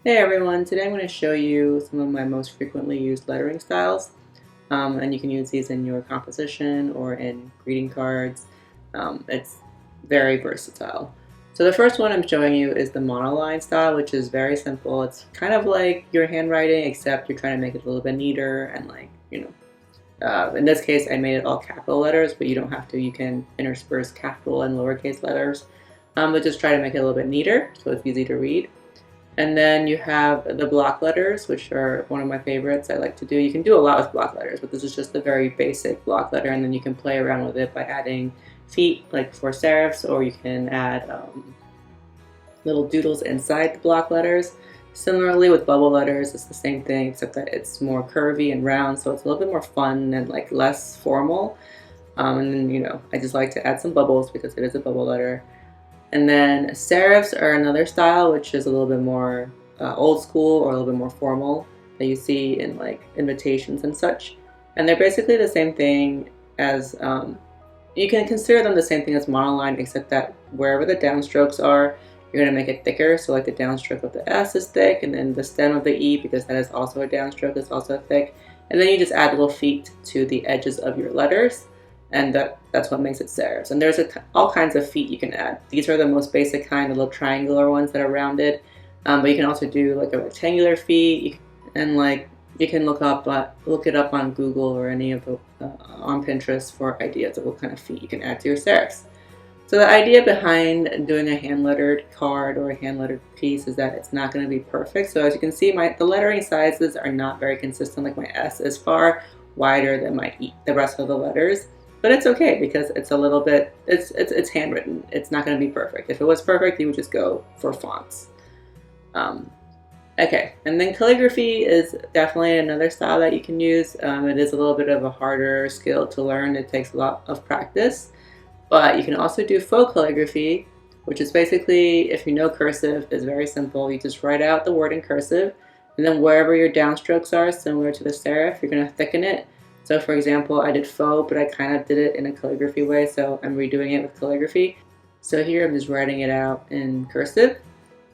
Hey everyone, today I'm going to show you some of my most frequently used lettering styles. And you can use these in your composition or in greeting cards. It's very versatile. So the first one I'm showing you is the monoline style, which is very simple. It's kind of like your handwriting, except you're trying to make it a little bit neater and in this case I made it all capital letters, but you don't have to. You can intersperse capital and lowercase letters, but just try to make it a little bit neater so it's easy to read. And then you have the block letters, which are one of my favorites I like to do. You can do a lot with block letters, but this is just the very basic block letter, and then you can play around with it by adding feet, like for serifs, or you can add little doodles inside the block letters. Similarly with bubble letters, it's the same thing, except that it's more curvy and round, so it's a little bit more fun and like less formal. And then, I just like to add some bubbles because it is a bubble letter. And then serifs are another style, which is a little bit more old school or a little bit more formal that you see in like invitations and such. And they're basically the same thing as, you can consider them the same thing as monoline, except that wherever the downstrokes are, you're going to make it thicker. So like the downstroke of the S is thick, and then the stem of the E, because that is also a downstroke, is also thick. And then you just add little feet to the edges of your letters, and that's what makes it serifs. And there's all kinds of feet you can add. These are the most basic kind, the little triangular ones that are rounded, but you can also do like a rectangular feet, and like you can look it up on Google or any of the on Pinterest for ideas of what kind of feet you can add to your serifs. So the idea behind doing a hand-lettered card or a hand-lettered piece is that it's not going to be perfect. So as you can see, the lettering sizes are not very consistent. Like my S is far wider than the rest of the letters. But it's okay because it's a little bit, it's handwritten. It's not going to be perfect. If it was perfect, you would just go for fonts. Okay, and then calligraphy is definitely another style that you can use. It is a little bit of a harder skill to learn. It takes a lot of practice. But you can also do faux calligraphy, which is basically, if you know cursive, is very simple. You just write out the word in cursive, and then wherever your downstrokes are, similar to the serif, you're going to thicken it. So for example, I did faux, but I kind of did it in a calligraphy way, so I'm redoing it with calligraphy. So here I'm just writing it out in cursive,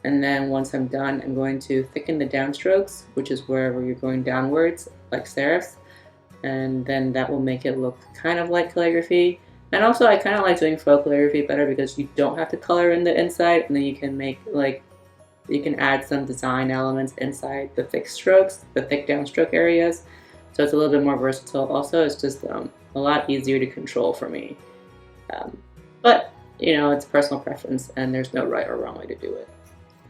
and then once I'm done, I'm going to thicken the downstrokes, which is wherever you're going downwards, like serifs, and then that will make it look kind of like calligraphy. And also I kind of like doing faux calligraphy better because you don't have to color in the inside, and then you can make you can add some design elements inside the thick strokes, the thick downstroke areas. So it's a little bit more versatile. Also, it's just a lot easier to control for me. But it's personal preference, and there's no right or wrong way to do it.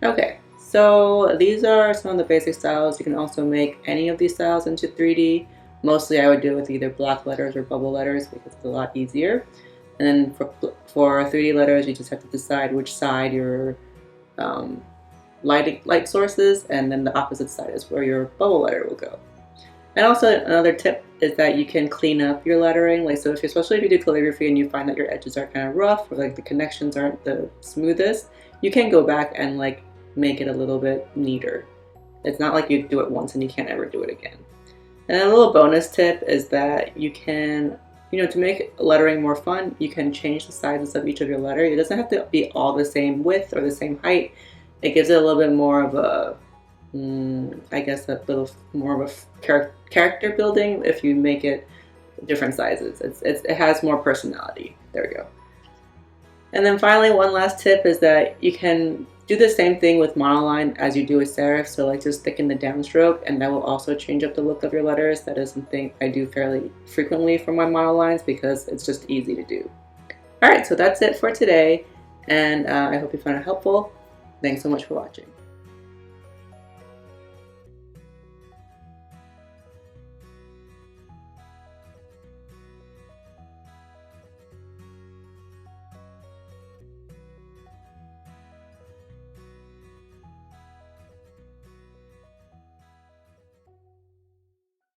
Okay, so these are some of the basic styles. You can also make any of these styles into 3D. Mostly I would do it with either block letters or bubble letters because it's a lot easier. And then for 3D letters, you just have to decide which side your light source is, and then the opposite side is where your bubble letter will go. And also another tip is that you can clean up your lettering. Especially if you do calligraphy and you find that your edges are kind of rough or like the connections aren't the smoothest, you can go back and like make it a little bit neater. It's not like you do it once and you can't ever do it again. And a little bonus tip is that you can, to make lettering more fun, you can change the sizes of each of your letter. It doesn't have to be all the same width or the same height. It gives it a little bit more of a, I guess a little more of a character building if you make it different sizes. It has more personality. There we go. And then finally, one last tip is that you can do the same thing with monoline as you do with serif. So like just thicken the downstroke, and that will also change up the look of your letters. That is something I do fairly frequently for my monolines because it's just easy to do. All right, so that's it for today, and I hope you found it helpful. Thanks so much for watching.